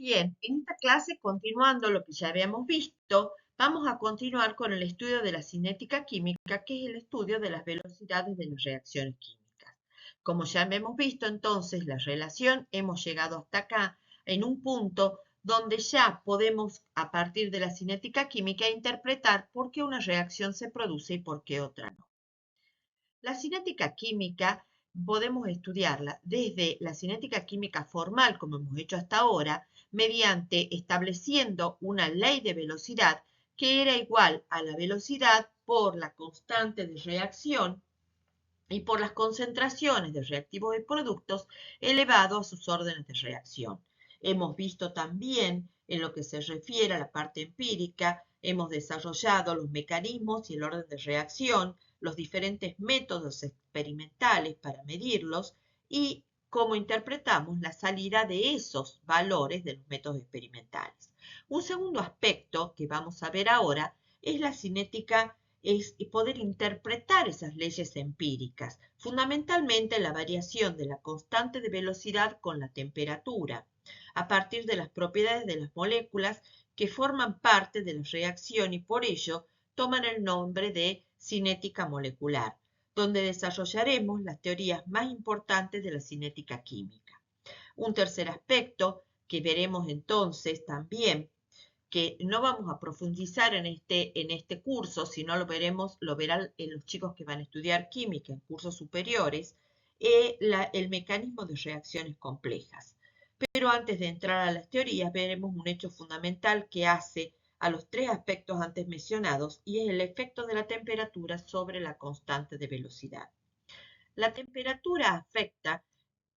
Bien, en esta clase, continuando lo que ya habíamos visto, vamos a continuar con el estudio de la cinética química, que es el estudio de las velocidades de las reacciones químicas. Como ya hemos visto entonces la relación, hemos llegado hasta acá en un punto donde ya podemos, a partir de la cinética química, interpretar por qué una reacción se produce y por qué otra no. La cinética química podemos estudiarla desde la cinética química formal, como hemos hecho hasta ahora, mediante estableciendo una ley de velocidad que era igual a la velocidad por la constante de reacción y por las concentraciones de reactivos y productos elevado a sus órdenes de reacción. Hemos visto también, en lo que se refiere a la parte empírica, hemos desarrollado los mecanismos y el orden de reacción, los diferentes métodos experimentales para medirlos y cómo interpretamos la salida de esos valores de los métodos experimentales. Un segundo aspecto que vamos a ver ahora es la cinética es poder interpretar esas leyes empíricas, fundamentalmente la variación de la constante de velocidad con la temperatura, a partir de las propiedades de las moléculas que forman parte de la reacción y por ello toman el nombre de cinética molecular, donde desarrollaremos las teorías más importantes de la cinética química. Un tercer aspecto que veremos entonces también, que no vamos a profundizar en este curso, sino lo verán los chicos que van a estudiar química en cursos superiores, el mecanismo de reacciones complejas. Pero antes de entrar a las teorías, veremos un hecho fundamental que hace a los tres aspectos antes mencionados y es el efecto de la temperatura sobre la constante de velocidad. La temperatura afecta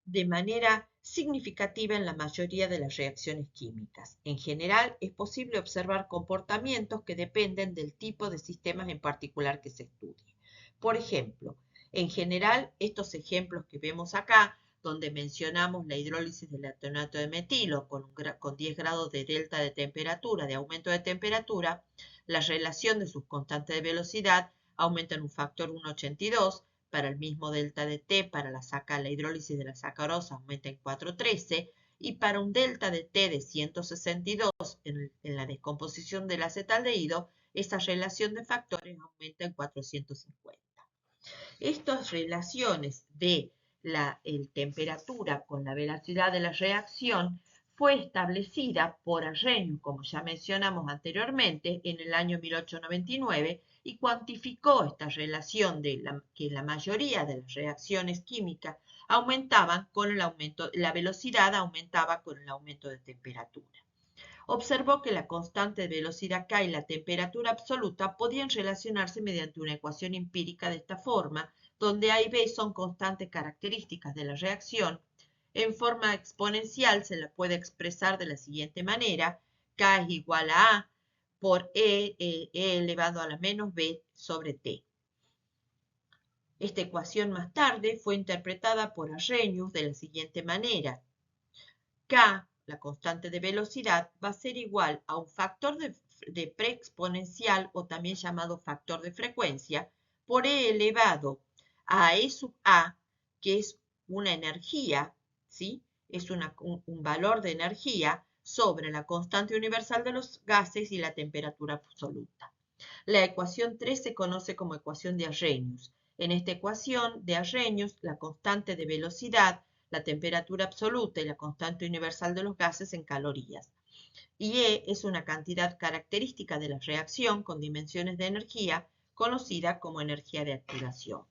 de manera significativa en la mayoría de las reacciones químicas. En general, es posible observar comportamientos que dependen del tipo de sistemas en particular que se estudie. Por ejemplo, en general, estos ejemplos que vemos acá, donde mencionamos la hidrólisis del etonato de metilo con 10 grados de delta de temperatura, de aumento de temperatura, la relación de sus constantes de velocidad aumenta en un factor 1,82, para el mismo delta de T, para la hidrólisis de la sacarosa aumenta en 4,13 y para un delta de T de 162 en la descomposición del acetaldehído, esa relación de factores aumenta en 450. Estas relaciones de la temperatura con la velocidad de la reacción fue establecida por Arrhenius, como ya mencionamos anteriormente, en el año 1899 y cuantificó esta relación que la mayoría de las reacciones químicas aumentaban con el aumento, la velocidad aumentaba con el aumento de temperatura. Observó que la constante de velocidad K y la temperatura absoluta podían relacionarse mediante una ecuación empírica de esta forma, donde A y B son constantes características de la reacción. En forma exponencial se la puede expresar de la siguiente manera: K es igual a A por E elevado a la menos B sobre T. Esta ecuación más tarde fue interpretada por Arrhenius de la siguiente manera: K, la constante de velocidad, va a ser igual a un factor de preexponencial, o también llamado factor de frecuencia, por E elevado a E sub A, que es una energía, ¿sí? Es un valor de energía sobre la constante universal de los gases y la temperatura absoluta. La ecuación 3 se conoce como ecuación de Arrhenius. En esta ecuación de Arrhenius, la constante de velocidad, la temperatura absoluta y la constante universal de los gases en calorías. Y E es una cantidad característica de la reacción con dimensiones de energía, conocida como energía de activación.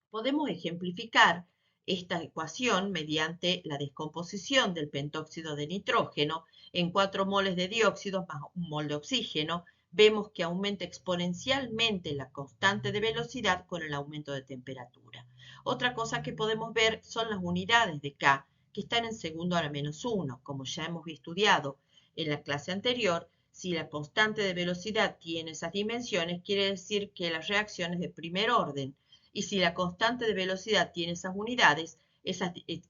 Podemos ejemplificar esta ecuación mediante la descomposición del pentóxido de nitrógeno en 4 moles de dióxido más un mol de oxígeno. Vemos que aumenta exponencialmente la constante de velocidad con el aumento de temperatura. Otra cosa que podemos ver son las unidades de K, que están en segundo a la menos 1. Como ya hemos estudiado en la clase anterior, si la constante de velocidad tiene esas dimensiones, quiere decir que la reacción es de primer orden. Y si la constante de velocidad tiene esas unidades,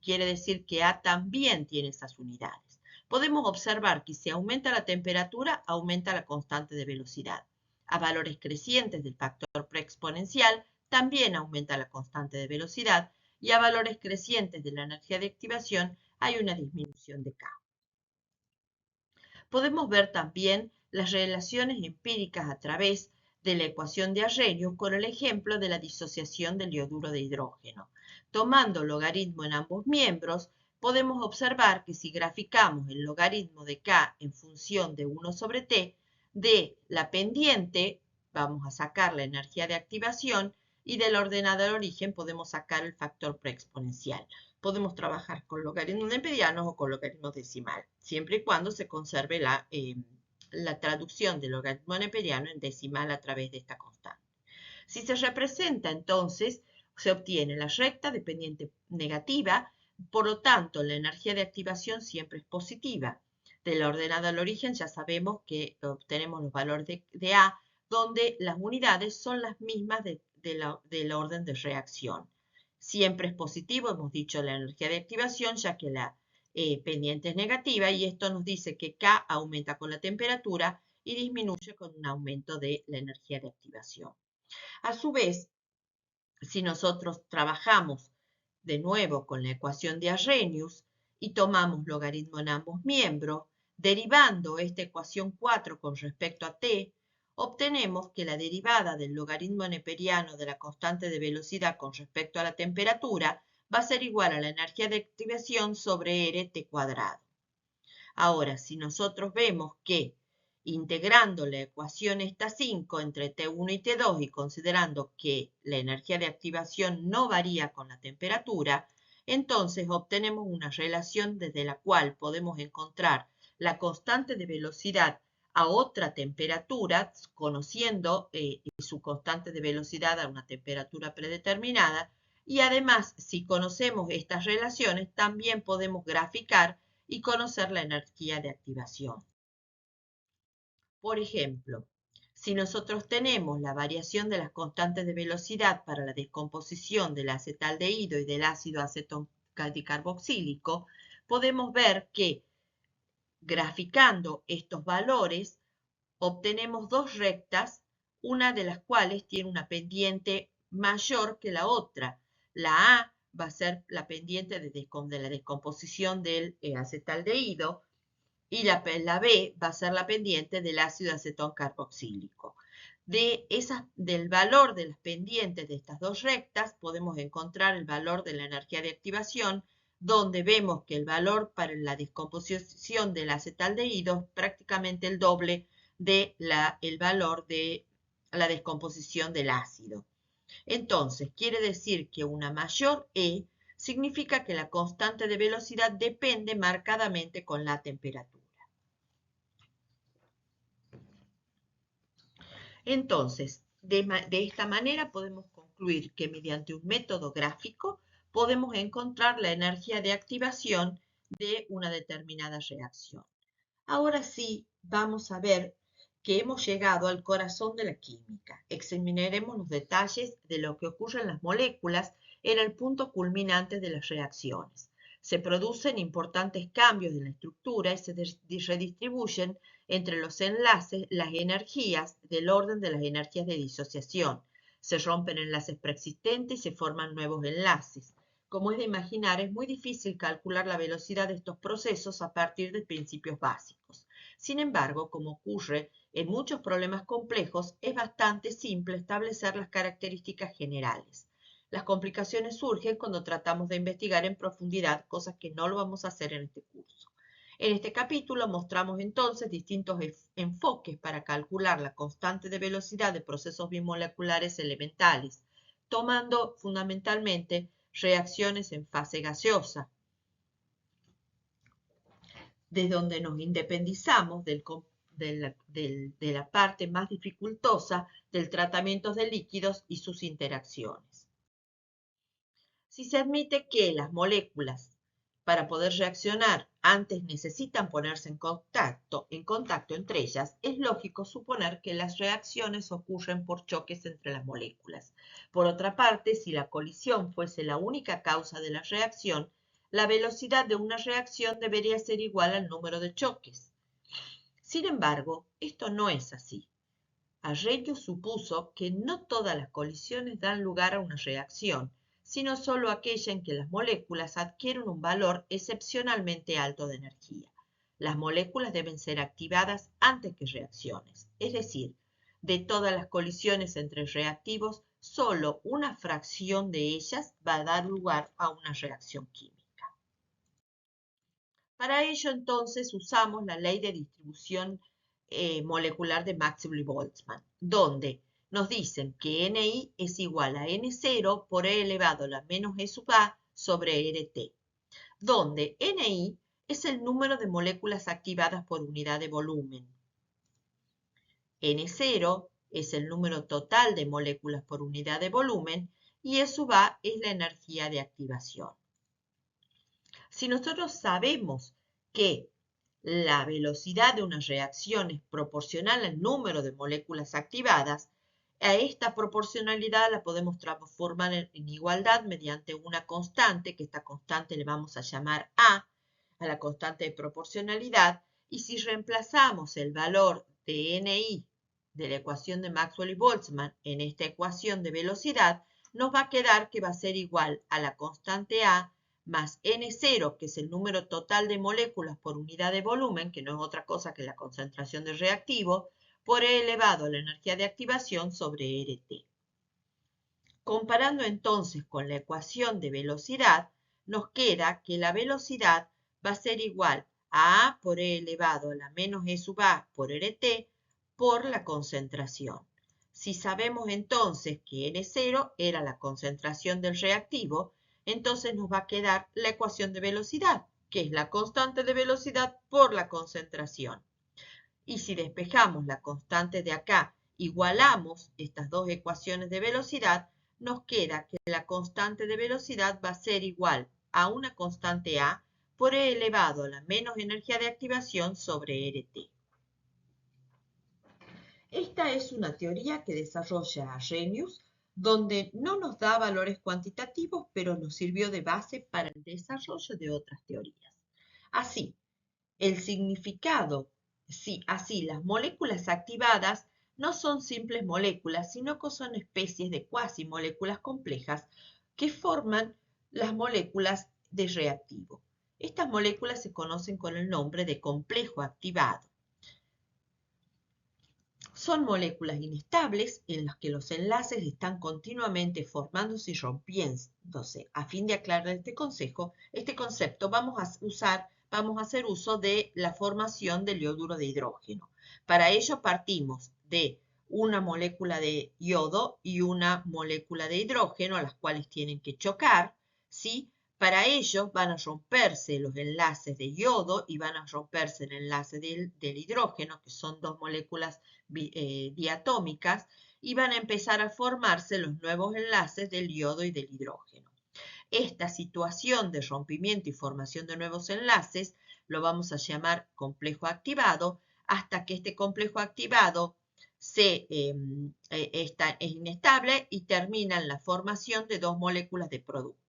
quiere decir que A también tiene esas unidades. Podemos observar que si aumenta la temperatura, aumenta la constante de velocidad. A valores crecientes del factor preexponencial, también aumenta la constante de velocidad. y a valores crecientes de la energía de activación hay una disminución de K. Podemos ver también las relaciones empíricas a través de la ecuación de Arrhenius con el ejemplo de la disociación del yoduro de hidrógeno. Tomando logaritmo en ambos miembros, podemos observar que si graficamos el logaritmo de K en función de 1 sobre T, de la pendiente vamos a sacar la energía de activación y del ordenador de origen podemos sacar el factor preexponencial. Podemos trabajar con logaritmos neperianos o con logaritmos decimal, siempre y cuando se conserve la traducción del logaritmo neperiano en decimal a través de esta constante. Si se representa, entonces, se obtiene la recta de pendiente negativa, por lo tanto, la energía de activación siempre es positiva. De la ordenada al origen ya sabemos que obtenemos los valores de A, donde las unidades son las mismas del orden de reacción. Siempre es positivo, hemos dicho, la energía de activación, ya que la pendiente es negativa, y esto nos dice que K aumenta con la temperatura y disminuye con un aumento de la energía de activación. A su vez, si nosotros trabajamos de nuevo con la ecuación de Arrhenius y tomamos logaritmo en ambos miembros, derivando esta ecuación 4 con respecto a t, obtenemos que la derivada del logaritmo neperiano de la constante de velocidad con respecto a la temperatura va a ser igual a la energía de activación sobre RT cuadrado. Ahora, si nosotros vemos que integrando la ecuación esta 5 entre T1 y T2 y considerando que la energía de activación no varía con la temperatura, entonces obtenemos una relación desde la cual podemos encontrar la constante de velocidad a otra temperatura, conociendo su constante de velocidad a una temperatura predeterminada, y además, si conocemos estas relaciones, también podemos graficar y conocer la energía de activación. Por ejemplo, si nosotros tenemos la variación de las constantes de velocidad para la descomposición del acetaldehído y del ácido acetodicarboxílico, podemos ver que graficando estos valores obtenemos dos rectas, una de las cuales tiene una pendiente mayor que la otra. La A va a ser la pendiente de la descomposición del acetaldehído y la B va a ser la pendiente del ácido acetón carboxílico. Del valor de las pendientes de estas dos rectas podemos encontrar el valor de la energía de activación, donde vemos que el valor para la descomposición del acetaldehído es prácticamente el doble del valor de la descomposición del ácido. Entonces, quiere decir que una mayor E significa que la constante de velocidad depende marcadamente con la temperatura. Entonces, de esta manera podemos concluir que mediante un método gráfico podemos encontrar la energía de activación de una determinada reacción. Ahora sí, vamos a ver que hemos llegado al corazón de la química. Examinaremos los detalles de lo que ocurre en las moléculas en el punto culminante de las reacciones. Se producen importantes cambios en la estructura y se redistribuyen entre los enlaces las energías del orden de las energías de disociación. Se rompen enlaces preexistentes y se forman nuevos enlaces. Como es de imaginar, es muy difícil calcular la velocidad de estos procesos a partir de principios básicos. Sin embargo, como ocurre en muchos problemas complejos, es bastante simple establecer las características generales. Las complicaciones surgen cuando tratamos de investigar en profundidad, cosas que no lo vamos a hacer en este curso. En este capítulo mostramos entonces distintos enfoques para calcular la constante de velocidad de procesos bimoleculares elementales, tomando fundamentalmente reacciones en fase gaseosa, desde donde nos independizamos de la parte más dificultosa del tratamiento de líquidos y sus interacciones. Si se admite que las moléculas, para poder reaccionar, antes necesitan ponerse en contacto entre ellas, es lógico suponer que las reacciones ocurren por choques entre las moléculas. Por otra parte, si la colisión fuese la única causa de la reacción, la velocidad de una reacción debería ser igual al número de choques. Sin embargo, esto no es así. Arrhenius supuso que no todas las colisiones dan lugar a una reacción, sino solo aquella en que las moléculas adquieren un valor excepcionalmente alto de energía. Las moléculas deben ser activadas antes que reacciones, es decir, de todas las colisiones entre reactivos, solo una fracción de ellas va a dar lugar a una reacción química. Para ello, entonces, usamos la ley de distribución molecular de Maxwell y Boltzmann, donde nos dicen que Ni es igual a N0 por E elevado a la menos E sub A sobre RT, donde Ni es el número de moléculas activadas por unidad de volumen. N0 es el número total de moléculas por unidad de volumen y E sub A es la energía de activación. Si nosotros sabemos que la velocidad de una reacción es proporcional al número de moléculas activadas, a esta proporcionalidad la podemos transformar en igualdad mediante una constante, que esta constante le vamos a llamar a la constante de proporcionalidad, y si reemplazamos el valor de Ni de la ecuación de Maxwell y Boltzmann en esta ecuación de velocidad, nos va a quedar que va a ser igual a la constante a más N0, que es el número total de moléculas por unidad de volumen, que no es otra cosa que la concentración del reactivo, por E elevado a la energía de activación sobre RT. Comparando entonces con la ecuación de velocidad, nos queda que la velocidad va a ser igual a A por E elevado a la menos E sub A por RT por la concentración. Si sabemos entonces que N0 era la concentración del reactivo, entonces nos va a quedar la ecuación de velocidad, que es la constante de velocidad por la concentración. Y si despejamos la constante de acá, igualamos estas dos ecuaciones de velocidad, nos queda que la constante de velocidad va a ser igual a una constante A por E elevado a la menos energía de activación sobre RT. Esta es una teoría que desarrolla Arrhenius, donde no nos da valores cuantitativos, pero nos sirvió de base para el desarrollo de otras teorías. Así, el significado, así las moléculas activadas no son simples moléculas, sino que son especies de cuasimoléculas complejas que forman las moléculas de reactivo. Estas moléculas se conocen con el nombre de complejo activado. Son moléculas inestables en las que los enlaces están continuamente formándose y rompiéndose. A fin de aclarar este concepto, vamos a hacer uso de la formación del yoduro de hidrógeno. Para ello partimos de una molécula de yodo y una molécula de hidrógeno, a las cuales tienen que chocar, ¿sí? Para ello van a romperse los enlaces de yodo y van a romperse el enlace del hidrógeno, que son dos moléculas diatómicas, y van a empezar a formarse los nuevos enlaces del yodo y del hidrógeno. Esta situación de rompimiento y formación de nuevos enlaces lo vamos a llamar complejo activado, hasta que este complejo activado es inestable y termina en la formación de dos moléculas de producto.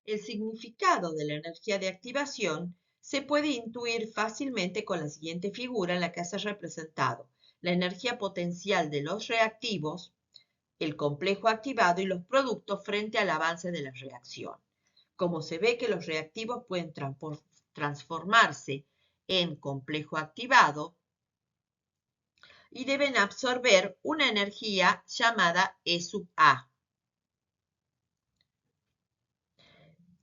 El significado de la energía de activación se puede intuir fácilmente con la siguiente figura en la que hace representado la energía potencial de los reactivos, el complejo activado y los productos frente al avance de la reacción. Como se ve que los reactivos pueden transformarse en complejo activado y deben absorber una energía llamada E sub A,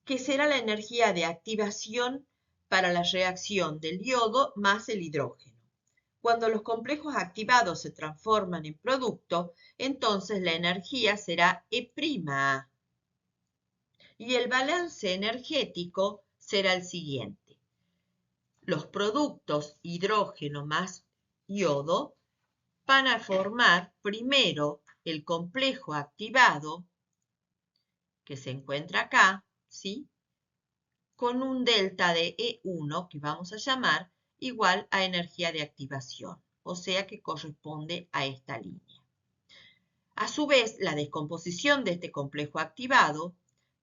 que será la energía de activación para la reacción del yodo más el hidrógeno. Cuando los complejos activados se transforman en producto, entonces la energía será E'. Y el balance energético será el siguiente. Los productos hidrógeno más yodo van a formar primero el complejo activado, que se encuentra acá, ¿sí? Con un delta de E1 que vamos a llamar igual a energía de activación, o sea que corresponde a esta línea. A su vez, la descomposición de este complejo activado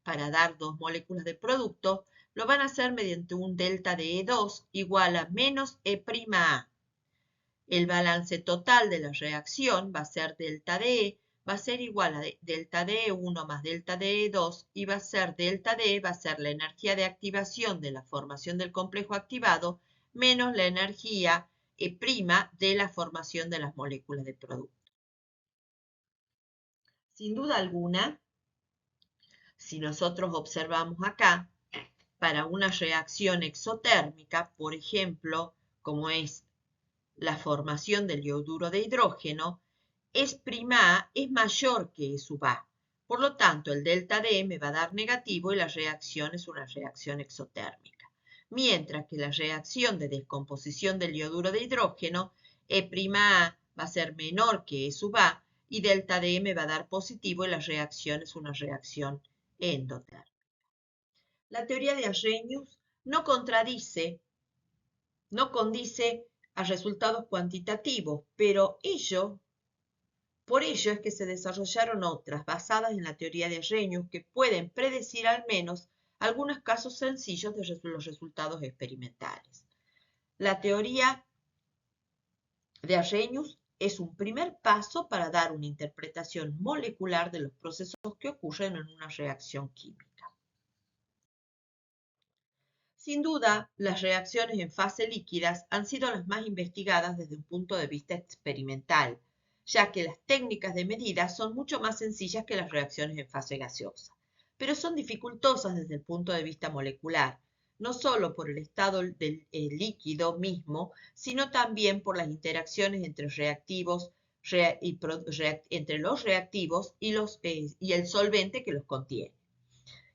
para dar dos moléculas de producto lo van a hacer mediante un delta de E2 igual a menos E'A. El balance total de la reacción va a ser delta de E va a ser igual a delta D1 más delta D2 y va a ser delta D, va a ser la energía de activación de la formación del complejo activado menos la energía prima de la formación de las moléculas del producto. Sin duda alguna, si nosotros observamos acá, para una reacción exotérmica, por ejemplo, como es la formación del ioduro de hidrógeno, S' A es mayor que E sub A. Por lo tanto, el delta D me va a dar negativo y la reacción es una reacción exotérmica. Mientras que la reacción de descomposición del ioduro de hidrógeno, E' A va a ser menor que E sub A y delta D me va a dar positivo y la reacción es una reacción endotérmica. La teoría de Arrhenius no condice a resultados cuantitativos, pero por ello es que se desarrollaron otras basadas en la teoría de Arrhenius que pueden predecir al menos algunos casos sencillos de los resultados experimentales. La teoría de Arrhenius es un primer paso para dar una interpretación molecular de los procesos que ocurren en una reacción química. Sin duda, las reacciones en fase líquidas han sido las más investigadas desde un punto de vista experimental, ya que las técnicas de medida son mucho más sencillas que las reacciones en fase gaseosa, pero son dificultosas desde el punto de vista molecular, no solo por el estado del líquido mismo, sino también por las interacciones entre entre los reactivos y el solvente que los contiene.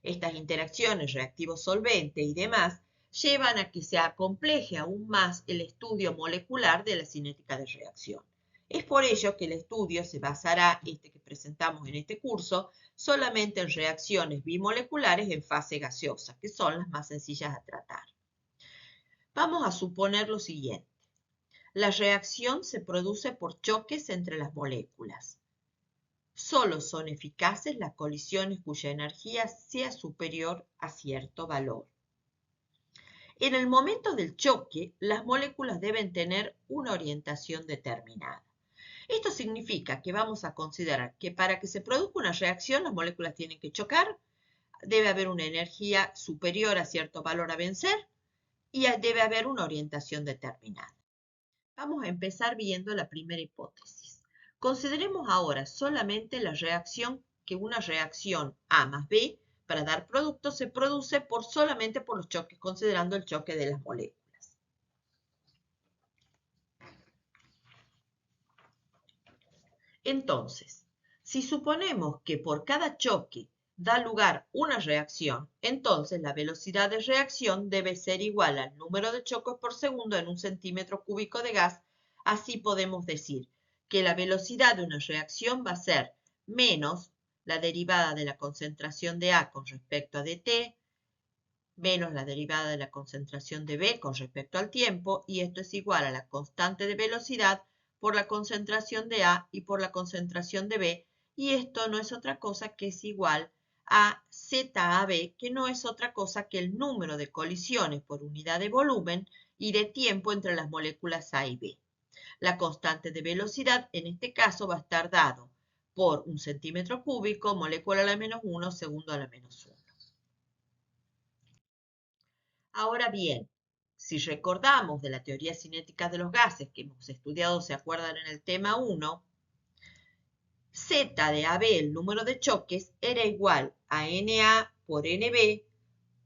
Estas interacciones reactivo-solvente y demás llevan a que se acompleje aún más el estudio molecular de la cinética de reacción. Es por ello que el estudio se basará, que presentamos en este curso, solamente en reacciones bimoleculares en fase gaseosa, que son las más sencillas a tratar. Vamos a suponer lo siguiente. La reacción se produce por choques entre las moléculas. Solo son eficaces las colisiones cuya energía sea superior a cierto valor. En el momento del choque, las moléculas deben tener una orientación determinada. Esto significa que vamos a considerar que para que se produzca una reacción, las moléculas tienen que chocar, debe haber una energía superior a cierto valor a vencer y debe haber una orientación determinada. Vamos a empezar viendo la primera hipótesis. Consideremos ahora solamente la reacción que una reacción A más B para dar producto se produce solamente por los choques, considerando el choque de las moléculas. Entonces, si suponemos que por cada choque da lugar una reacción, entonces la velocidad de reacción debe ser igual al número de choques por segundo en un centímetro cúbico de gas. Así podemos decir que la velocidad de una reacción va a ser menos la derivada de la concentración de A con respecto a dt, menos la derivada de la concentración de B con respecto al tiempo, y esto es igual a la constante de velocidad por la concentración de A y por la concentración de B, y esto no es otra cosa que es igual a ZAB, que no es otra cosa que el número de colisiones por unidad de volumen y de tiempo entre las moléculas A y B. La constante de velocidad en este caso va a estar dado por un centímetro cúbico, molécula a la menos 1, segundo a la menos 1. Ahora bien, si recordamos de la teoría cinética de los gases que hemos estudiado, ¿se acuerdan en el tema 1? Z de AB, el número de choques, era igual a NA por NB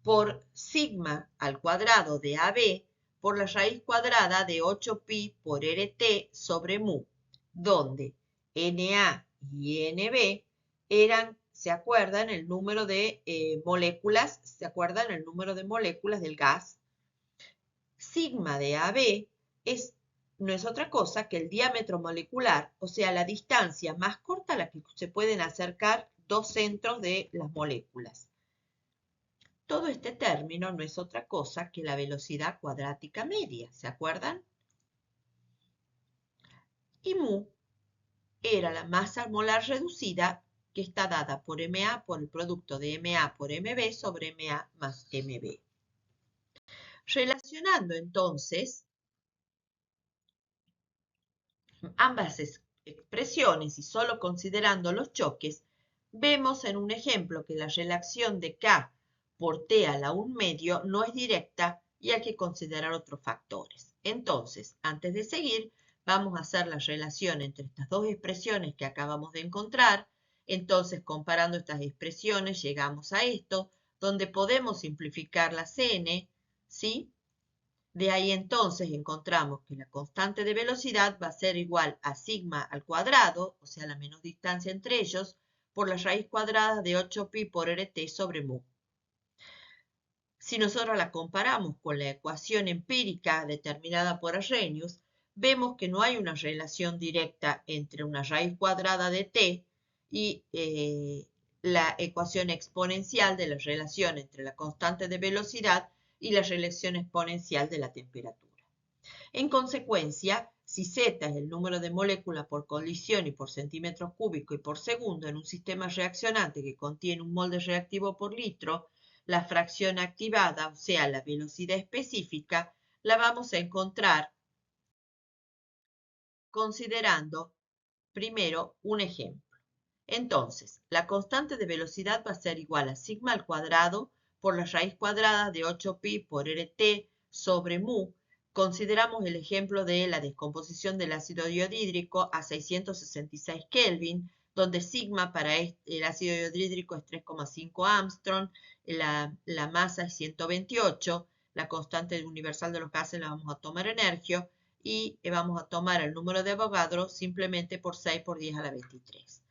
por sigma al cuadrado de AB por la raíz cuadrada de 8pi por RT sobre mu, donde Na y Nb eran, ¿se acuerdan? El número de moléculas, ¿se acuerdan? El número de moléculas del gas. Sigma de AB no es otra cosa que el diámetro molecular, o sea, la distancia más corta a la que se pueden acercar dos centros de las moléculas. Todo este término no es otra cosa que la velocidad cuadrática media, ¿se acuerdan? Y mu era la masa molar reducida que está dada por Ma por el producto de Ma por Mb sobre Ma más Mb. Relacionando entonces ambas expresiones y solo considerando los choques, vemos en un ejemplo que la relación de K por T a la 1/2 no es directa y hay que considerar otros factores. Entonces, antes de seguir, vamos a hacer la relación entre estas dos expresiones que acabamos de encontrar. Entonces, comparando estas expresiones, llegamos a esto, donde podemos simplificar la Cn, ¿sí? De ahí entonces encontramos que la constante de velocidad va a ser igual a sigma al cuadrado, o sea, la menos distancia entre ellos, por la raíz cuadrada de 8pi por rt sobre mu. Si nosotros la comparamos con la ecuación empírica determinada por Arrhenius, vemos que no hay una relación directa entre una raíz cuadrada de t y la ecuación exponencial de la relación entre la constante de velocidad y la relación exponencial de la temperatura. En consecuencia, si Z es el número de moléculas por colisión y por centímetros cúbicos y por segundo en un sistema reaccionante que contiene un molde reactivo por litro, la fracción activada, o sea, la velocidad específica, la vamos a encontrar considerando primero un ejemplo. Entonces, la constante de velocidad va a ser igual a sigma al cuadrado por la raíz cuadrada de 8pi por rt sobre mu. Consideramos el ejemplo de la descomposición del ácido iodídrico a 666 Kelvin, donde sigma para el ácido iodídrico es 3,5 Armstrong, la masa es 128, la constante universal de los gases la vamos a tomar Energio y vamos a tomar el número de Avogadro simplemente por 6 por 10 a la 23.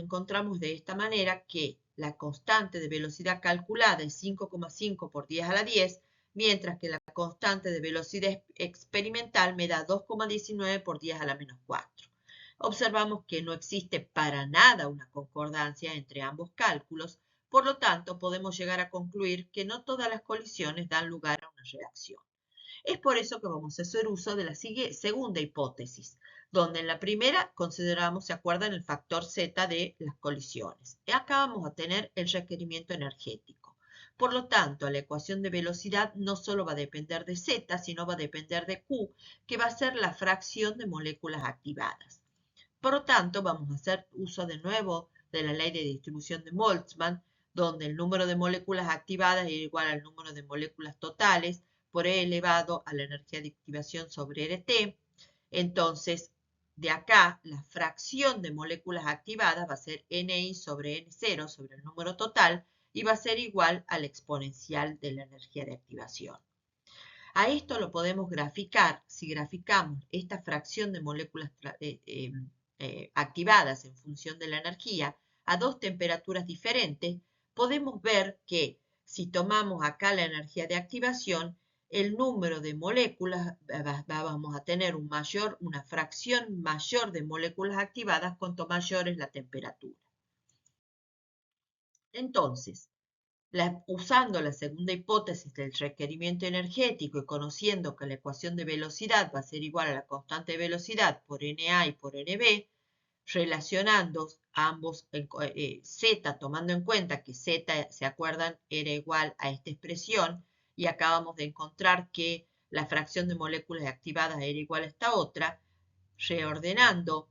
Encontramos de esta manera que la constante de velocidad calculada es 5,5 por 10 a la 10, mientras que la constante de velocidad experimental me da 2,19 por 10 a la menos 4. Observamos que no existe para nada una concordancia entre ambos cálculos, por lo tanto podemos llegar a concluir que no todas las colisiones dan lugar a una reacción. Es por eso que vamos a hacer uso de la segunda hipótesis, donde en la primera consideramos, se acuerdan, el factor Z de las colisiones. Y acá vamos a tener el requerimiento energético. Por lo tanto, la ecuación de velocidad no solo va a depender de Z, sino va a depender de Q, que va a ser la fracción de moléculas activadas. Por lo tanto, vamos a hacer uso de nuevo de la ley de distribución de Boltzmann, donde el número de moléculas activadas es igual al número de moléculas totales por E elevado a la energía de activación sobre RT. Entonces, de acá, la fracción de moléculas activadas va a ser Ni sobre N0 sobre el número total y va a ser igual al exponencial de la energía de activación. A esto lo podemos graficar. Si graficamos esta fracción de moléculas activadas en función de la energía a dos temperaturas diferentes, podemos ver que si tomamos acá la energía de activación, el número de moléculas, vamos a tener una fracción mayor de moléculas activadas cuanto mayor es la temperatura. Entonces, usando la segunda hipótesis del requerimiento energético y conociendo que la ecuación de velocidad va a ser igual a la constante de velocidad por NA y por NB, relacionando ambos Z, tomando en cuenta que Z, ¿se acuerdan?, era igual a esta expresión, y acabamos de encontrar que la fracción de moléculas activadas era igual a esta otra, reordenando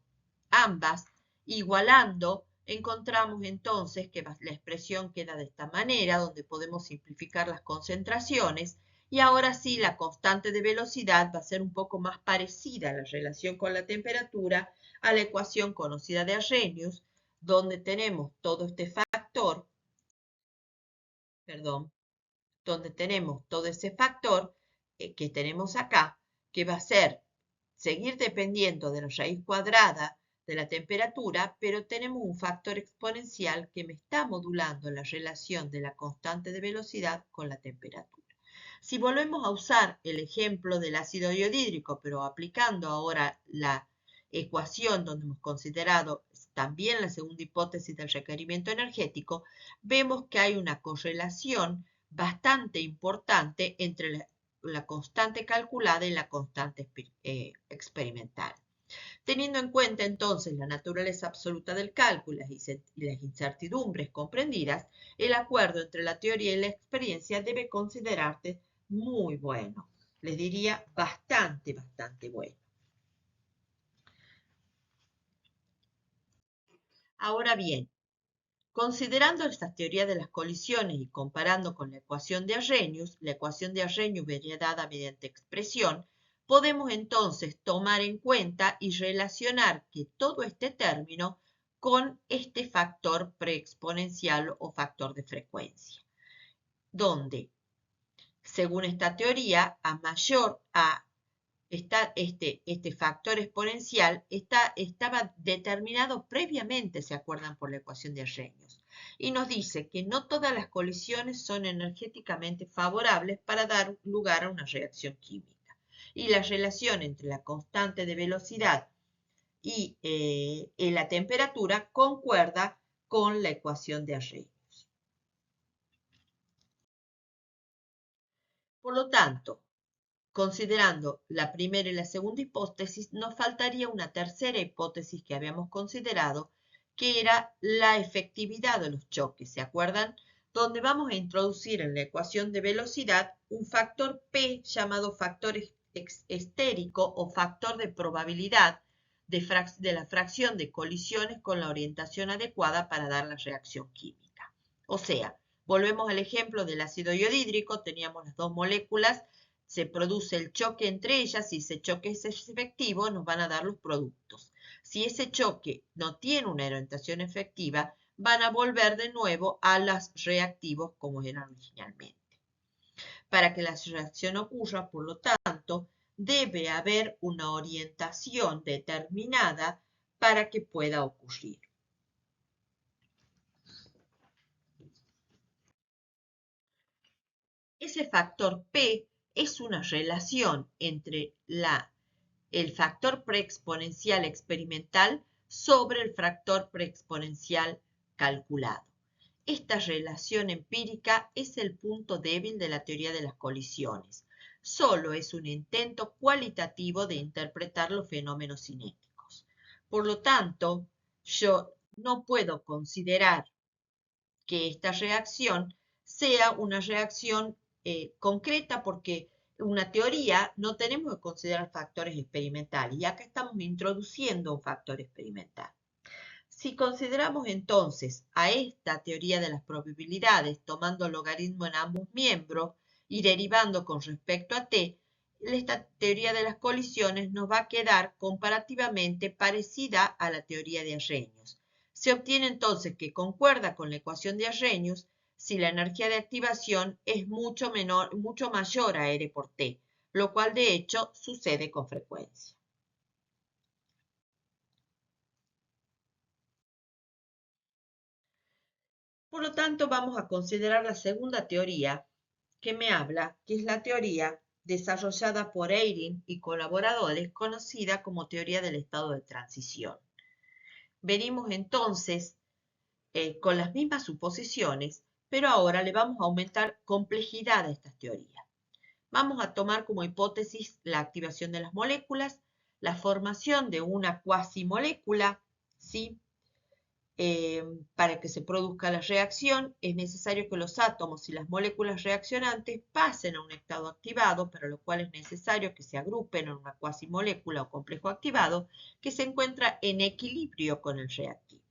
ambas, igualando, encontramos entonces que la expresión queda de esta manera, donde podemos simplificar las concentraciones, y ahora sí la constante de velocidad va a ser un poco más parecida a la relación con la temperatura, a la ecuación conocida de Arrhenius, donde tenemos todo este factor, donde tenemos todo ese factor que tenemos acá, que va a ser seguir dependiendo de la raíz cuadrada de la temperatura, pero tenemos un factor exponencial que me está modulando la relación de la constante de velocidad con la temperatura. Si volvemos a usar el ejemplo del ácido iodídrico, pero aplicando ahora la ecuación donde hemos considerado también la segunda hipótesis del requerimiento energético, vemos que hay una correlación bastante importante entre la constante calculada y la constante experimental. Teniendo en cuenta entonces la naturaleza absoluta del cálculo y las incertidumbres comprendidas, el acuerdo entre la teoría y la experiencia debe considerarse muy bueno. Les diría bastante bueno. Ahora bien, considerando estas teorías de las colisiones y comparando con la ecuación de Arrhenius viene dada mediante expresión, podemos entonces tomar en cuenta y relacionar que todo este término con este factor preexponencial o factor de frecuencia, donde, según esta teoría, este factor exponencial estaba determinado previamente, ¿se acuerdan? Por la ecuación de Arrhenius. Y nos dice que no todas las colisiones son energéticamente favorables para dar lugar a una reacción química. Y la relación entre la constante de velocidad y la temperatura concuerda con la ecuación de Arrhenius. Por lo tanto, considerando la primera y la segunda hipótesis, nos faltaría una tercera hipótesis que habíamos considerado, que era la efectividad de los choques, ¿se acuerdan? Donde vamos a introducir en la ecuación de velocidad un factor P llamado factor estérico o factor de probabilidad de la fracción de colisiones con la orientación adecuada para dar la reacción química. O sea, volvemos al ejemplo del ácido iodídrico, teníamos las dos moléculas, se produce el choque entre ellas, si ese choque es efectivo, nos van a dar los productos. Si ese choque no tiene una orientación efectiva, van a volver de nuevo a los reactivos como eran originalmente. Para que la reacción ocurra, por lo tanto, debe haber una orientación determinada para que pueda ocurrir. Ese factor P es una relación entre el factor preexponencial experimental sobre el factor preexponencial calculado. Esta relación empírica es el punto débil de la teoría de las colisiones. Solo es un intento cualitativo de interpretar los fenómenos cinéticos. Por lo tanto, yo no puedo considerar que esta reacción sea una reacción concreta porque una teoría no tenemos que considerar factores experimentales y acá estamos introduciendo un factor experimental. Si consideramos entonces a esta teoría de las probabilidades tomando logaritmo en ambos miembros y derivando con respecto a t, esta teoría de las colisiones nos va a quedar comparativamente parecida a la teoría de Arrhenius. Se obtiene entonces que concuerda con la ecuación de Arrhenius si la energía de activación es mucho mayor a R por T, lo cual de hecho sucede con frecuencia. Por lo tanto, vamos a considerar la segunda teoría que me habla, que es la teoría desarrollada por Eyring y colaboradores, conocida como teoría del estado de transición. Venimos entonces con las mismas suposiciones, pero ahora le vamos a aumentar complejidad a estas teorías. Vamos a tomar como hipótesis la activación de las moléculas, la formación de una cuasimolécula, ¿sí? Para que se produzca la reacción, es necesario que los átomos y las moléculas reaccionantes pasen a un estado activado, para lo cual es necesario que se agrupen en una cuasimolécula o complejo activado que se encuentra en equilibrio con el reactivo.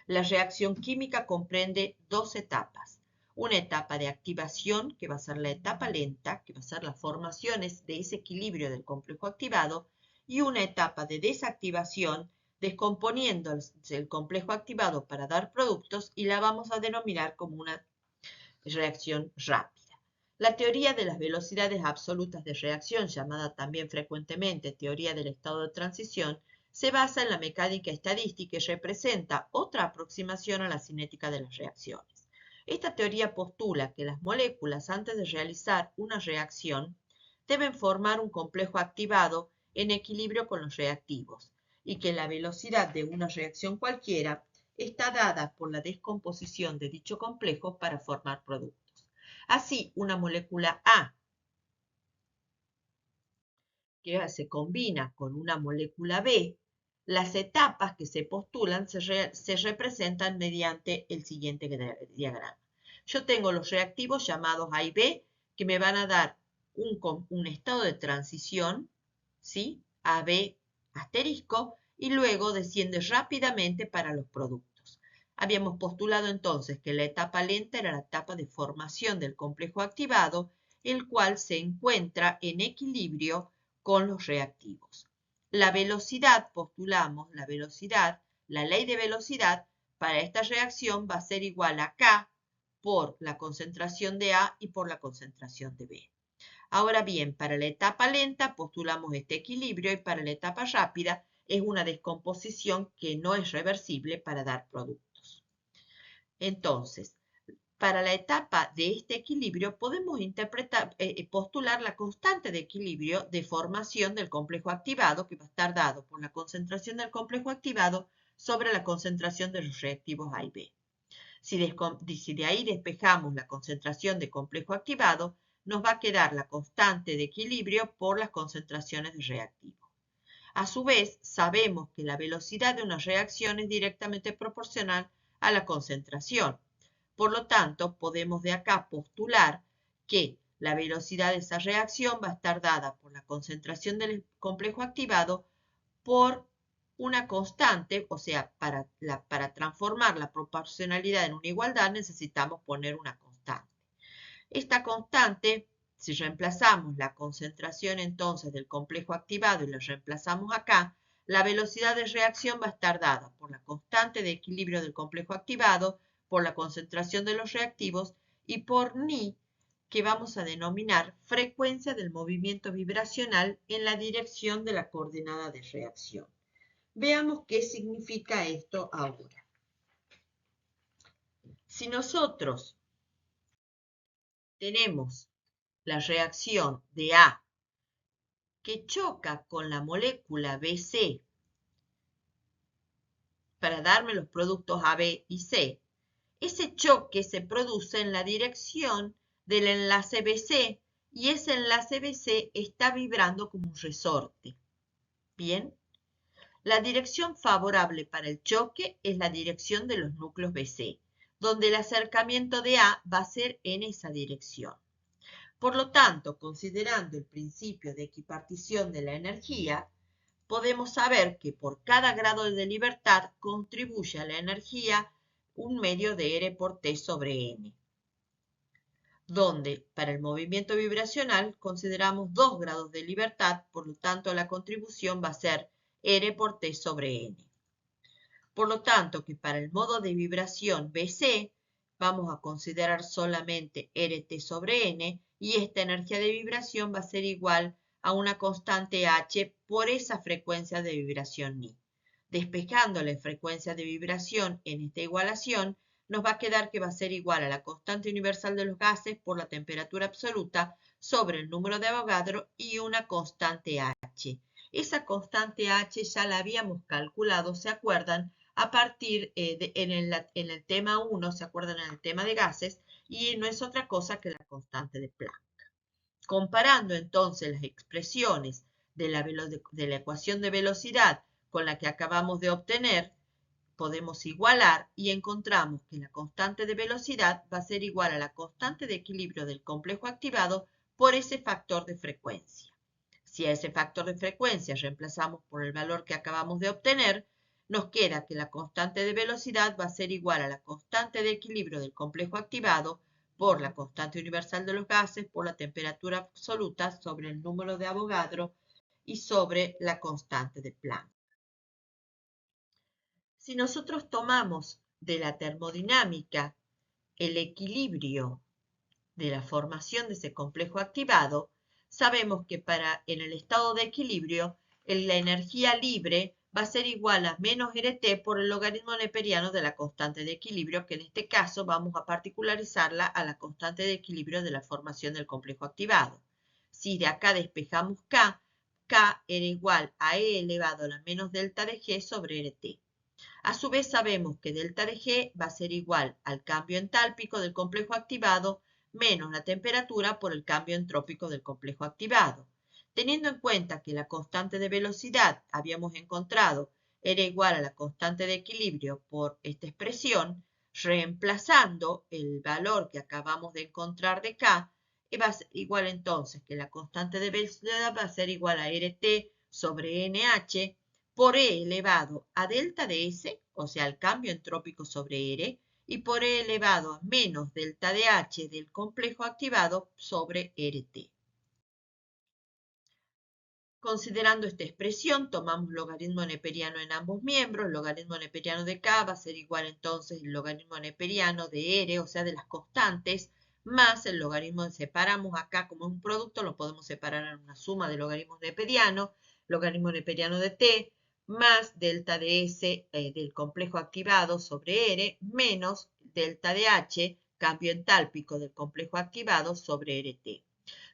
La reacción química comprende dos etapas. Una etapa de activación, que va a ser la etapa lenta, que va a ser las formaciones de ese equilibrio del complejo activado, y una etapa de desactivación, descomponiendo el complejo activado para dar productos y la vamos a denominar como una reacción rápida. La teoría de las velocidades absolutas de reacción, llamada también frecuentemente teoría del estado de transición, se basa en la mecánica estadística y representa otra aproximación a la cinética de las reacciones. Esta teoría postula que las moléculas, antes de realizar una reacción, deben formar un complejo activado en equilibrio con los reactivos y que la velocidad de una reacción cualquiera está dada por la descomposición de dicho complejo para formar productos. Así, una molécula A que se combina con una molécula B, las etapas que se postulan se representan mediante el siguiente diagrama. Yo tengo los reactivos llamados A y B que me van a dar un estado de transición, ¿sí? AB asterisco, y luego desciende rápidamente para los productos. Habíamos postulado entonces que la etapa lenta era la etapa de formación del complejo activado, el cual se encuentra en equilibrio con los reactivos. La velocidad, postulamos la velocidad, la ley de velocidad para esta reacción va a ser igual a K por la concentración de A y por la concentración de B. Ahora bien, para la etapa lenta postulamos este equilibrio y para la etapa rápida es una descomposición que no es reversible para dar productos. Entonces, para la etapa de este equilibrio podemos postular la constante de equilibrio de formación del complejo activado que va a estar dado por la concentración del complejo activado sobre la concentración de los reactivos A y B. Si de ahí despejamos la concentración de complejo activado, nos va a quedar la constante de equilibrio por las concentraciones de reactivos. A su vez, sabemos que la velocidad de una reacción es directamente proporcional a la concentración. Por lo tanto, podemos de acá postular que la velocidad de esa reacción va a estar dada por la concentración del complejo activado por una constante, o sea, para transformar la proporcionalidad en una igualdad necesitamos poner una constante. Esta constante, si reemplazamos la concentración entonces del complejo activado y la reemplazamos acá, la velocidad de reacción va a estar dada por la constante de equilibrio del complejo activado, por la concentración de los reactivos y por ni, que vamos a denominar frecuencia del movimiento vibracional en la dirección de la coordenada de reacción. Veamos qué significa esto ahora. Si nosotros tenemos la reacción de A que choca con la molécula BC para darme los productos AB y C, ese choque se produce en la dirección del enlace BC y ese enlace BC está vibrando como un resorte. Bien, la dirección favorable para el choque es la dirección de los núcleos BC, donde el acercamiento de A va a ser en esa dirección. Por lo tanto, considerando el principio de equipartición de la energía, podemos saber que por cada grado de libertad contribuye a la energía un medio de R por T sobre N, donde para el movimiento vibracional consideramos 2 grados de libertad, por lo tanto la contribución va a ser R por T sobre N. Por lo tanto, que para el modo de vibración BC vamos a considerar solamente RT sobre N y esta energía de vibración va a ser igual a una constante H por esa frecuencia de vibración ni. Despejando la frecuencia de vibración en esta igualación, nos va a quedar que va a ser igual a la constante universal de los gases por la temperatura absoluta sobre el número de Avogadro y una constante H. Esa constante H ya la habíamos calculado, ¿se acuerdan? A partir en el tema 1, ¿se acuerdan? En el tema de gases, y no es otra cosa que la constante de Planck. Comparando entonces las expresiones de la ecuación de velocidad con la que acabamos de obtener, podemos igualar y encontramos que la constante de velocidad va a ser igual a la constante de equilibrio del complejo activado por ese factor de frecuencia. Si a ese factor de frecuencia reemplazamos por el valor que acabamos de obtener, nos queda que la constante de velocidad va a ser igual a la constante de equilibrio del complejo activado por la constante universal de los gases por la temperatura absoluta sobre el número de Avogadro y sobre la constante de Planck. Si nosotros tomamos de la termodinámica el equilibrio de la formación de ese complejo activado, sabemos que en el estado de equilibrio la energía libre va a ser igual a menos RT por el logaritmo neperiano de la constante de equilibrio, que en este caso vamos a particularizarla a la constante de equilibrio de la formación del complejo activado. Si de acá despejamos K, K era igual a E elevado a la menos delta de G sobre RT. A su vez sabemos que delta de G va a ser igual al cambio entálpico del complejo activado menos la temperatura por el cambio entrópico del complejo activado. Teniendo en cuenta que la constante de velocidad habíamos encontrado era igual a la constante de equilibrio por esta expresión, reemplazando el valor que acabamos de encontrar de K, va a ser igual entonces que la constante de velocidad va a ser igual a RT sobre NH por E elevado a delta de S, o sea, el cambio entrópico sobre R, y por E elevado a menos delta de H del complejo activado sobre RT. Considerando esta expresión, tomamos logaritmo neperiano en ambos miembros. El logaritmo neperiano de K va a ser igual entonces al logaritmo neperiano de R, o sea, de las constantes, más el logaritmo, separamos acá como un producto, lo podemos separar en una suma de logaritmos neperianos, logaritmo neperiano de T, más delta de S del complejo activado sobre R, menos delta de H, cambio entálpico del complejo activado sobre RT.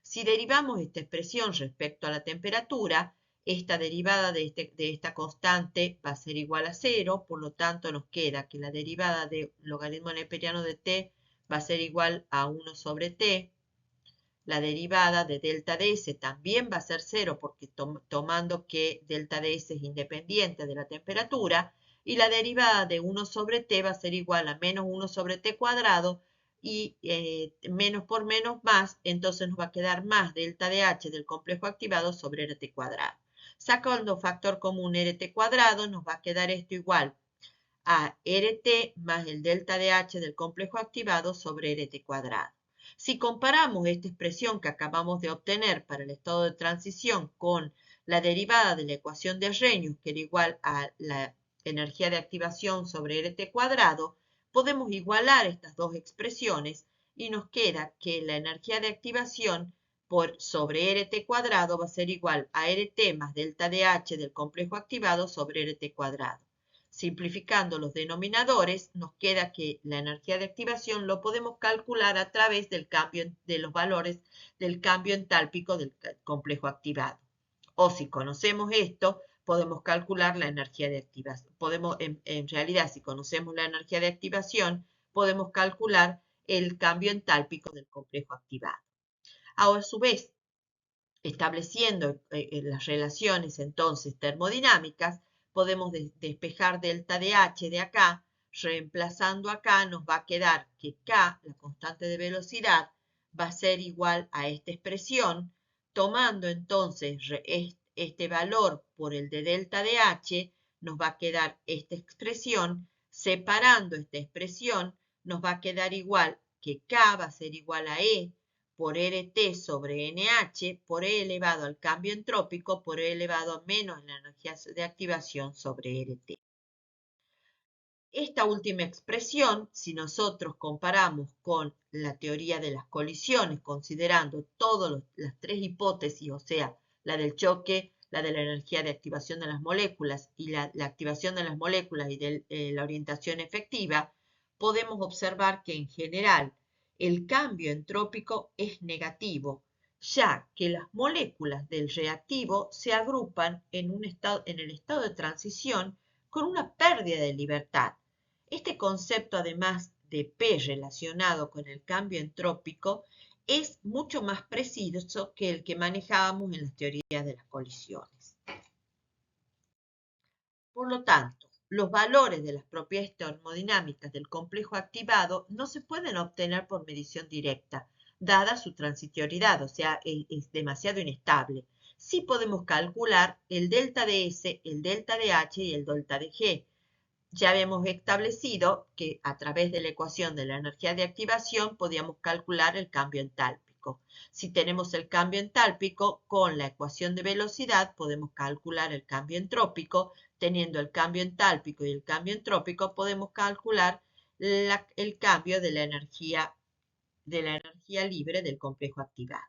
Si derivamos esta expresión respecto a la temperatura, esta derivada de esta constante va a ser igual a 0, por lo tanto nos queda que la derivada del logaritmo neperiano de t va a ser igual a 1 sobre t. La derivada de delta de S también va a ser 0 porque tomando que delta de S es independiente de la temperatura, y la derivada de 1 sobre t va a ser igual a menos 1 sobre t cuadrado, y menos por menos más, entonces nos va a quedar más delta de H del complejo activado sobre RT cuadrado. Sacando factor común RT cuadrado, nos va a quedar esto igual a RT más el delta de H del complejo activado sobre RT cuadrado. Si comparamos esta expresión que acabamos de obtener para el estado de transición con la derivada de la ecuación de Arrhenius, que era igual a la energía de activación sobre RT cuadrado, podemos igualar estas dos expresiones y nos queda que la energía de activación por sobre RT cuadrado va a ser igual a RT más delta de H del complejo activado sobre RT cuadrado. Simplificando los denominadores, nos queda que la energía de activación lo podemos calcular a través del cambio de los valores del cambio entálpico del complejo activado. O si conocemos esto, podemos calcular la energía de activación. En realidad, si conocemos la energía de activación, podemos calcular el cambio entálpico del complejo activado. Ahora, a su vez, estableciendo las relaciones entonces termodinámicas, podemos despejar delta de H de acá, reemplazando acá nos va a quedar que K, la constante de velocidad, va a ser igual a esta expresión, tomando entonces este valor por el de delta de H, nos va a quedar esta expresión, separando esta expresión, nos va a quedar igual que K va a ser igual a E por RT sobre NH por E elevado al cambio entrópico por E elevado a menos la energía de activación sobre RT. Esta última expresión, si nosotros comparamos con la teoría de las colisiones, considerando todas las tres hipótesis, o sea, la del choque, la de la energía de activación de las moléculas y la activación de las moléculas y de la orientación efectiva, podemos observar que en general el cambio entrópico es negativo, ya que las moléculas del reactivo se agrupan en el estado de transición con una pérdida de libertad. Este concepto, además de P relacionado con el cambio entrópico, es mucho más preciso que el que manejábamos en las teorías de las colisiones. Por lo tanto, los valores de las propiedades termodinámicas del complejo activado no se pueden obtener por medición directa, dada su transitoriedad, o sea, es demasiado inestable. Sí podemos calcular el delta de S, el delta de H y el delta de G. Ya habíamos establecido que a través de la ecuación de la energía de activación podíamos calcular el cambio entálpico. Si tenemos el cambio entálpico, con la ecuación de velocidad podemos calcular el cambio entrópico. Teniendo el cambio entálpico y el cambio entrópico, podemos calcular el cambio de la energía libre del complejo activado.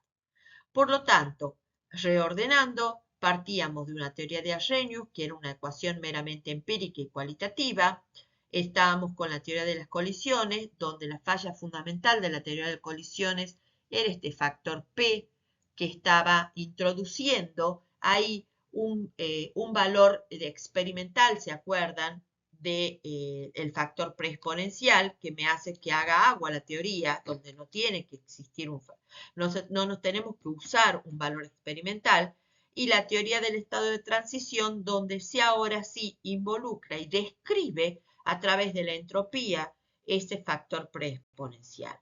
Por lo tanto, reordenando, partíamos de una teoría de Arrhenius, que era una ecuación meramente empírica y cualitativa. Estábamos con la teoría de las colisiones, donde la falla fundamental de la teoría de colisiones era este factor P, que estaba introduciendo ahí un valor experimental, ¿se acuerdan? El factor preexponencial, que me hace que haga agua la teoría, donde no tiene que existir no nos tenemos que usar un valor experimental, y la teoría del estado de transición, donde sí ahora sí involucra y describe a través de la entropía ese factor preexponencial.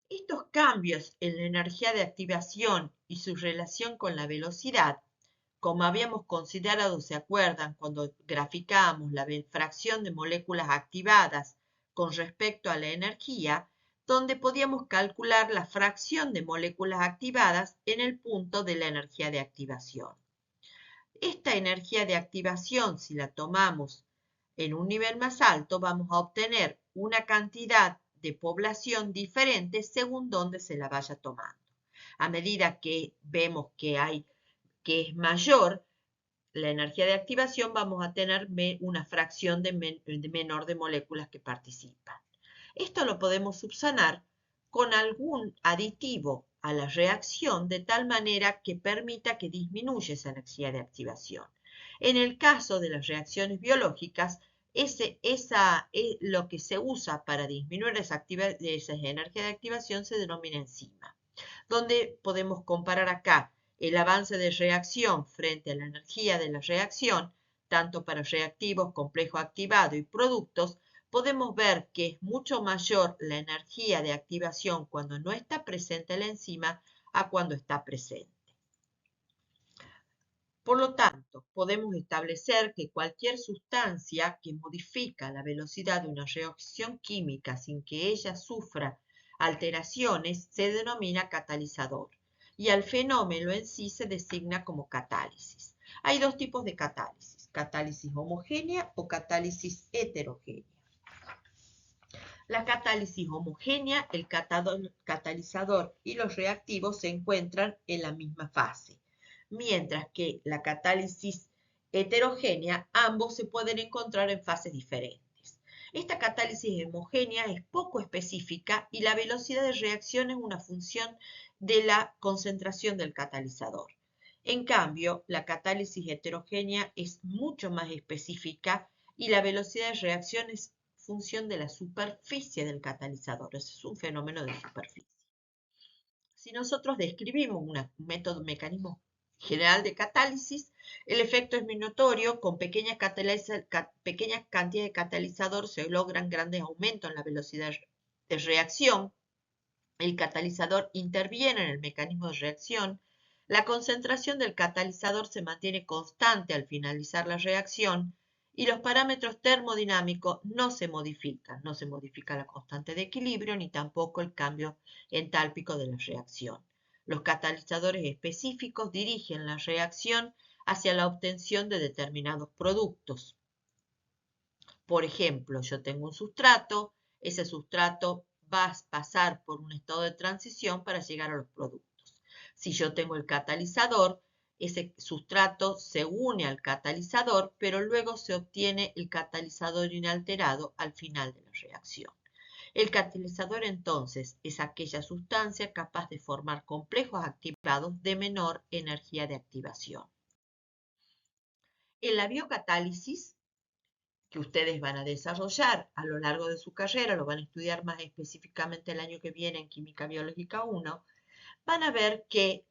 Estos cambios en la energía de activación y su relación con la velocidad, como habíamos considerado, ¿se acuerdan? Cuando graficamos la fracción de moléculas activadas con respecto a la energía, donde podíamos calcular la fracción de moléculas activadas en el punto de la energía de activación. Esta energía de activación, si la tomamos en un nivel más alto, vamos a obtener una cantidad de población diferente según donde se la vaya tomando. A medida que vemos que es mayor la energía de activación, vamos a tener una fracción menor de moléculas que participan. Esto lo podemos subsanar con algún aditivo a la reacción de tal manera que permita que disminuya esa energía de activación. En el caso de las reacciones biológicas, lo que se usa para disminuir esa energía de activación se denomina enzima, donde podemos comparar acá el avance de reacción frente a la energía de la reacción, tanto para reactivos, complejo activado y productos. Podemos ver que es mucho mayor la energía de activación cuando no está presente la enzima a cuando está presente. Por lo tanto, podemos establecer que cualquier sustancia que modifica la velocidad de una reacción química sin que ella sufra alteraciones se denomina catalizador, y al fenómeno en sí se designa como catálisis. Hay dos tipos de catálisis: catálisis homogénea o catálisis heterogénea. La catálisis homogénea, el catalizador y los reactivos se encuentran en la misma fase, mientras que la catálisis heterogénea, ambos se pueden encontrar en fases diferentes. Esta catálisis homogénea es poco específica y la velocidad de reacción es una función de la concentración del catalizador. En cambio, la catálisis heterogénea es mucho más específica y la velocidad de reacción es función de la superficie del catalizador. Ese es un fenómeno de superficie. Si nosotros describimos un mecanismo general de catálisis, el efecto es muy notorio. Con pequeñas cantidades de catalizador se logran grandes aumentos en la velocidad de reacción. El catalizador interviene en el mecanismo de reacción. La concentración del catalizador se mantiene constante al finalizar la reacción y los parámetros termodinámicos no se modifican. No se modifica la constante de equilibrio ni tampoco el cambio entálpico de la reacción. Los catalizadores específicos dirigen la reacción hacia la obtención de determinados productos. Por ejemplo, yo tengo un sustrato, ese sustrato va a pasar por un estado de transición para llegar a los productos. Si yo tengo el catalizador, ese sustrato se une al catalizador, pero luego se obtiene el catalizador inalterado al final de la reacción. El catalizador entonces es aquella sustancia capaz de formar complejos activados de menor energía de activación. En la biocatálisis, que ustedes van a desarrollar a lo largo de su carrera, lo van a estudiar más específicamente el año que viene en Química Biológica 1, van a ver que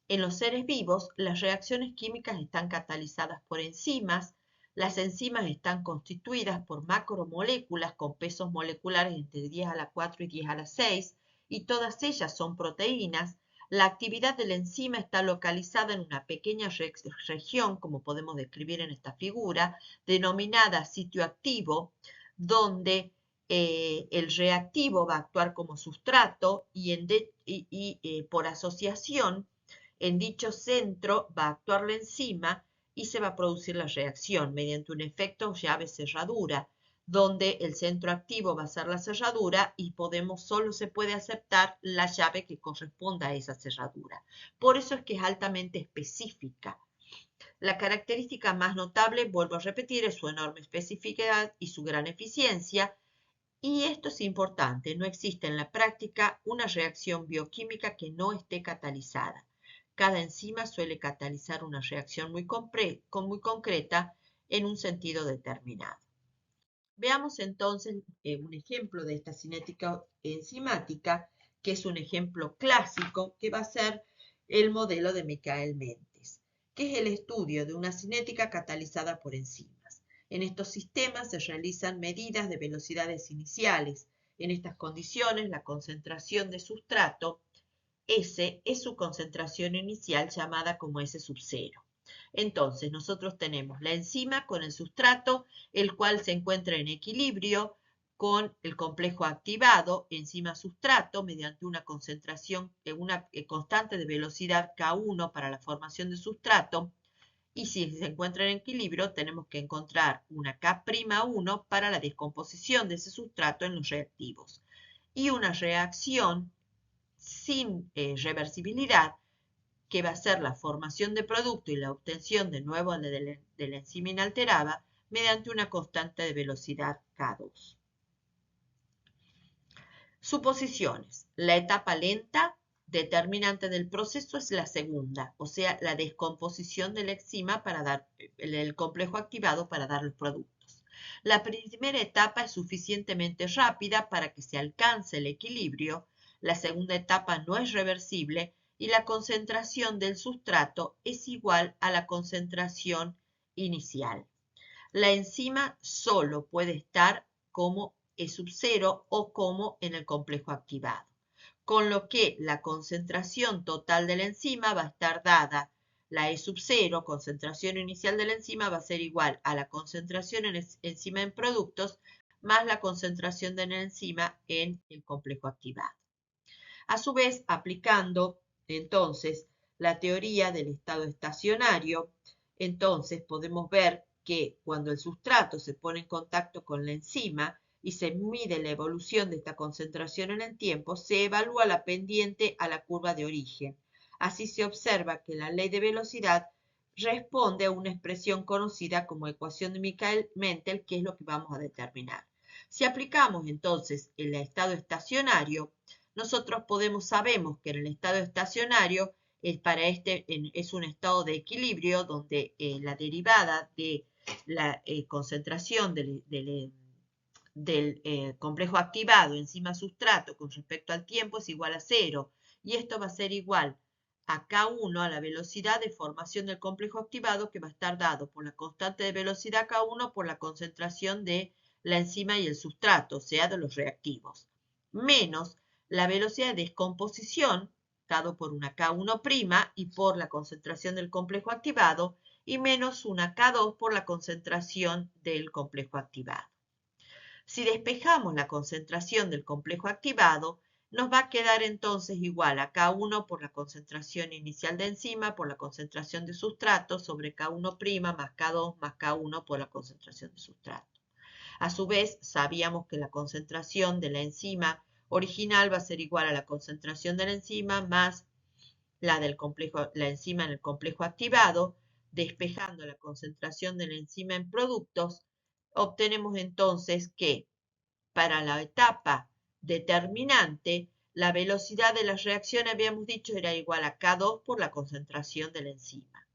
en los seres vivos las reacciones químicas están catalizadas por enzimas. Las enzimas están constituidas por macromoléculas con pesos moleculares entre 10 a la 4 y 10 a la 6, y todas ellas son proteínas. La actividad de la enzima está localizada en una pequeña región, como podemos describir en esta figura, denominada sitio activo, donde el reactivo va a actuar como sustrato y por asociación en dicho centro va a actuar la enzima y se va a producir la reacción mediante un efecto llave-cerradura, donde el centro activo va a ser la cerradura y solo se puede aceptar la llave que corresponda a esa cerradura. Por eso es que es altamente específica. La característica más notable, vuelvo a repetir, es su enorme especificidad y su gran eficiencia. Y esto es importante, no existe en la práctica una reacción bioquímica que no esté catalizada. Cada enzima suele catalizar una reacción muy concreta en un sentido determinado. Veamos entonces un ejemplo de esta cinética enzimática, que es un ejemplo clásico, que va a ser el modelo de Michael-Mentes, que es el estudio de una cinética catalizada por enzimas. En estos sistemas se realizan medidas de velocidades iniciales. En estas condiciones, la concentración de sustrato S es su concentración inicial llamada como S sub 0. Entonces, nosotros tenemos la enzima con el sustrato, el cual se encuentra en equilibrio con el complejo activado, enzima-sustrato, mediante una concentración, una constante de velocidad K1 para la formación de sustrato. Y si se encuentra en equilibrio, tenemos que encontrar una K'1 para la descomposición de ese sustrato en los reactivos. Y una reacción sin reversibilidad, que va a ser la formación de producto y la obtención de nuevo de la enzima inalterada mediante una constante de velocidad K2. Suposiciones. La etapa lenta determinante del proceso es la segunda, o sea, la descomposición de la enzima para dar el complejo activado para dar los productos. La primera etapa es suficientemente rápida para que se alcance el equilibrio. La segunda etapa no es reversible y la concentración del sustrato es igual a la concentración inicial. La enzima solo puede estar como E sub 0 o como en el complejo activado, con lo que la concentración total de la enzima va a estar dada. La E sub 0, concentración inicial de la enzima, va a ser igual a la concentración en enzima en productos más la concentración de la enzima en el complejo activado. A su vez, aplicando entonces la teoría del estado estacionario, entonces podemos ver que cuando el sustrato se pone en contacto con la enzima y se mide la evolución de esta concentración en el tiempo, se evalúa la pendiente a la curva de origen. Así se observa que la ley de velocidad responde a una expresión conocida como ecuación de Michael-Mentel, que es lo que vamos a determinar. Si aplicamos entonces el estado estacionario, nosotros sabemos que en el estado estacionario es un estado de equilibrio donde la derivada de la concentración del complejo activado enzima sustrato con respecto al tiempo es igual a 0. Y esto va a ser igual a K1, a la velocidad de formación del complejo activado, que va a estar dado por la constante de velocidad K1 por la concentración de la enzima y el sustrato, o sea, de los reactivos, menos la velocidad de descomposición, dado por una K1' y por la concentración del complejo activado, y menos una K2 por la concentración del complejo activado. Si despejamos la concentración del complejo activado, nos va a quedar entonces igual a K1 por la concentración inicial de enzima por la concentración de sustrato sobre K1' más K2 más K1 por la concentración de sustrato. A su vez, sabíamos que la concentración de la enzima original va a ser igual a la concentración de la enzima más la enzima en el complejo activado. Despejando la concentración de la enzima en productos, obtenemos entonces que para la etapa determinante, la velocidad de la reacción, habíamos dicho, era igual a K2 por la concentración de la enzima.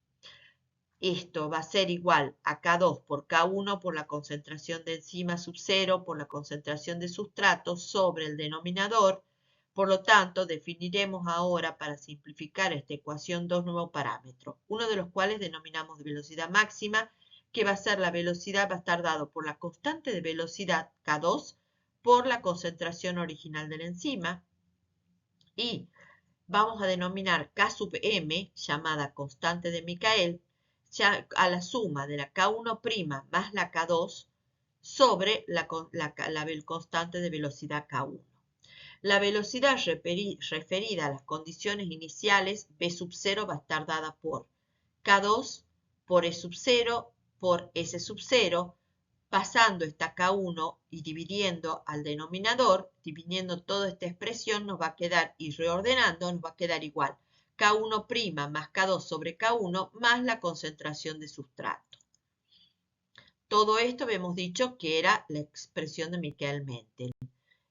Esto va a ser igual a K2 por K1 por la concentración de enzima sub 0 por la concentración de sustrato sobre el denominador. Por lo tanto, definiremos ahora para simplificar esta ecuación dos nuevos parámetros, uno de los cuales denominamos de velocidad máxima, que va a ser la velocidad, va a estar dado por la constante de velocidad K2 por la concentración original de la enzima, y vamos a denominar K sub m, llamada constante de Michael, ya a la suma de la K1' más la K2 sobre la constante de velocidad K1. La velocidad referida a las condiciones iniciales B sub 0 va a estar dada por K2 por E sub 0 por S sub 0, pasando esta K1 y dividiendo al denominador, dividiendo toda esta expresión, nos va a quedar, y reordenando, nos va a quedar igual K1' más K2 sobre K1 más la concentración de sustrato. Todo esto habíamos dicho que era la expresión de Michael-Mentel.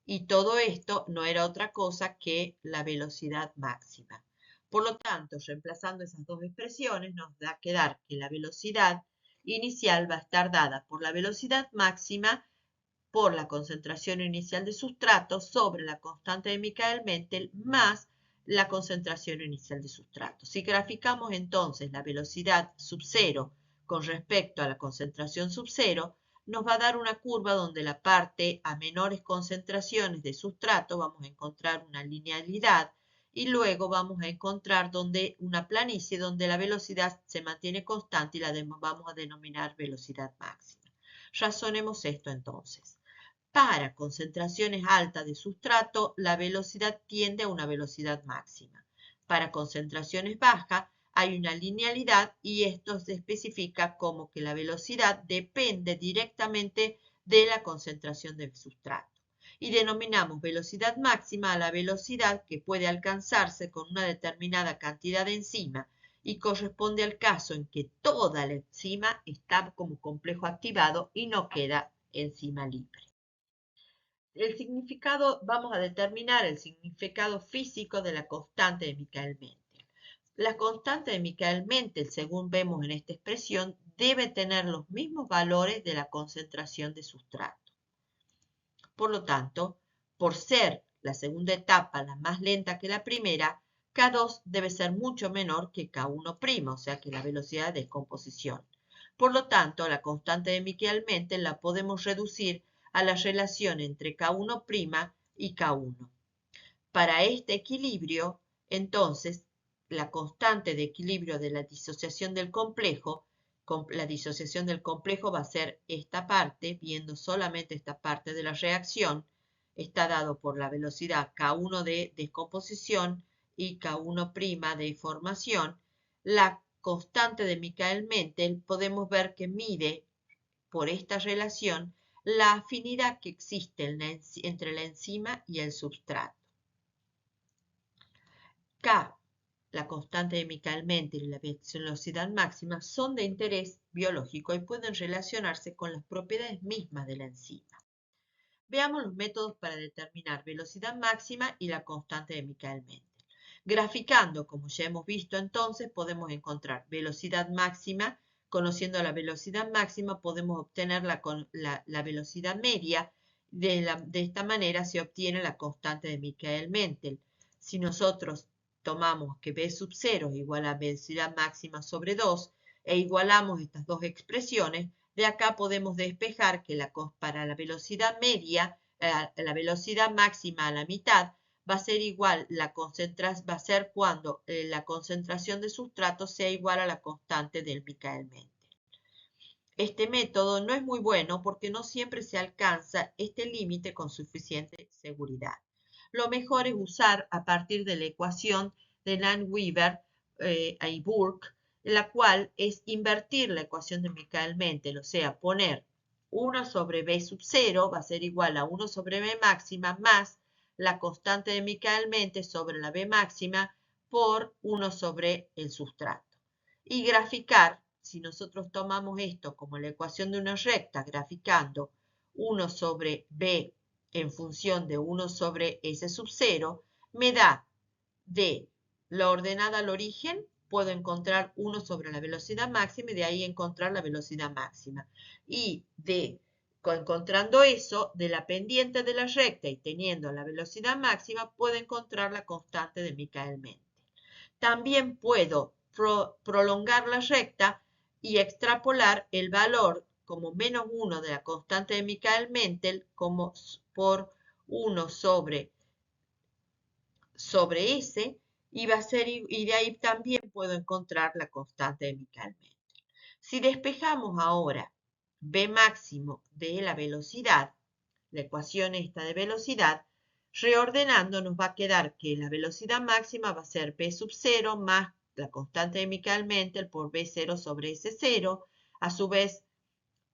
Y todo esto no era otra cosa que la velocidad máxima. Por lo tanto, reemplazando esas dos expresiones, nos va a quedar que la velocidad inicial va a estar dada por la velocidad máxima por la concentración inicial de sustrato sobre la constante de Michael-Mentel más la concentración inicial de sustrato. Si graficamos entonces la velocidad sub 0 con respecto a la concentración sub 0, nos va a dar una curva donde la parte a menores concentraciones de sustrato vamos a encontrar una linealidad y luego vamos a encontrar una planicie donde la velocidad se mantiene constante y la vamos a denominar velocidad máxima. Razonemos esto entonces. Para concentraciones altas de sustrato, la velocidad tiende a una velocidad máxima. Para concentraciones bajas, hay una linealidad y esto se especifica como que la velocidad depende directamente de la concentración del sustrato. Y denominamos velocidad máxima a la velocidad que puede alcanzarse con una determinada cantidad de enzima y corresponde al caso en que toda la enzima está como complejo activado y no queda enzima libre. El significado, vamos a determinar el significado físico de la constante de Michael-Mentel. La constante de Michael-Mentel, según vemos en esta expresión, debe tener los mismos valores de la concentración de sustrato. Por lo tanto, por ser la segunda etapa la más lenta que la primera, K2 debe ser mucho menor que K1', o sea que la velocidad de descomposición. Por lo tanto, la constante de Michael-Mentel la podemos reducir a la relación entre K1' y K1. Para este equilibrio, entonces, la constante de equilibrio de la disociación del complejo, la disociación del complejo va a ser esta parte, viendo solamente esta parte de la reacción, está dado por la velocidad K1 de descomposición y K1' de formación. La constante de Michael-Mentel podemos ver que mide por esta relación la afinidad que existe entre la enzima y el substrato. K, la constante de Michael-Mentel y la velocidad máxima son de interés biológico y pueden relacionarse con las propiedades mismas de la enzima. Veamos los métodos para determinar velocidad máxima y la constante de Michael-Mentel. Graficando, como ya hemos visto entonces, podemos encontrar velocidad máxima. Conociendo la velocidad máxima podemos obtener la velocidad media. De esta manera se obtiene la constante de Michael-Mentel. Si nosotros tomamos que B sub 0 es igual a velocidad máxima sobre 2 e igualamos estas dos expresiones, de acá podemos despejar que para la velocidad media, la velocidad máxima a la mitad, va a ser igual, va a ser cuando la concentración de sustrato sea igual a la constante del Michael-Mentel. Este método no es muy bueno porque no siempre se alcanza este límite con suficiente seguridad. Lo mejor es usar a partir de la ecuación de Landweber y Burke, la cual es invertir la ecuación de Michael-Mentel, o sea, poner 1 sobre B sub 0 va a ser igual a 1 sobre B máxima más la constante de Michael-Mentel sobre la B máxima por 1 sobre el sustrato. Y graficar, si nosotros tomamos esto como la ecuación de una recta, graficando 1 sobre B en función de 1 sobre S sub 0, me da de la ordenada al origen, puedo encontrar 1 sobre la velocidad máxima y de ahí encontrar la velocidad máxima. Y encontrando eso, de la pendiente de la recta y teniendo la velocidad máxima, puedo encontrar la constante de Michael-Mentel. También puedo prolongar la recta y extrapolar el valor como menos 1 de la constante de Michael-Mentel como por 1 sobre S y de ahí también puedo encontrar la constante de Michael-Mentel. Si despejamos ahora B máximo de la velocidad, la ecuación esta de velocidad, reordenando nos va a quedar que la velocidad máxima va a ser B sub 0 más la constante de Michael-Mentel por B0 sobre S0. A su vez,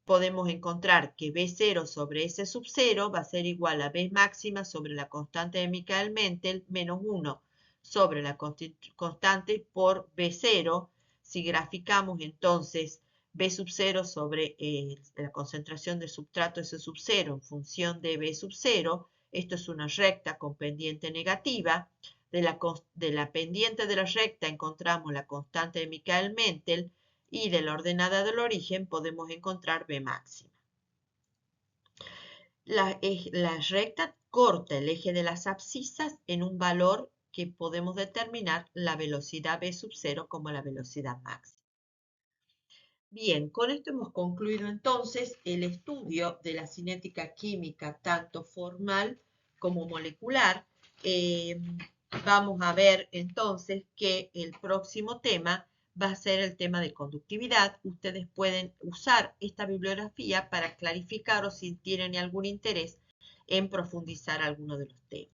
podemos encontrar que B0 sobre S sub 0 va a ser igual a B máxima sobre la constante de Michael-Mentel menos 1 sobre la constante por B0. Si graficamos entonces B sub 0 sobre la concentración de sustrato S sub 0 en función de B sub 0, esto es una recta con pendiente negativa. De la pendiente de la recta encontramos la constante de Michael-Mentel y de la ordenada del origen podemos encontrar B máxima. La recta corta el eje de las abscisas en un valor que podemos determinar la velocidad B sub 0 como la velocidad máxima. Bien, con esto hemos concluido entonces el estudio de la cinética química tanto formal como molecular. vamos a ver entonces que el próximo tema va a ser el tema de conductividad. Ustedes pueden usar esta bibliografía para clarificar o si tienen algún interés en profundizar alguno de los temas.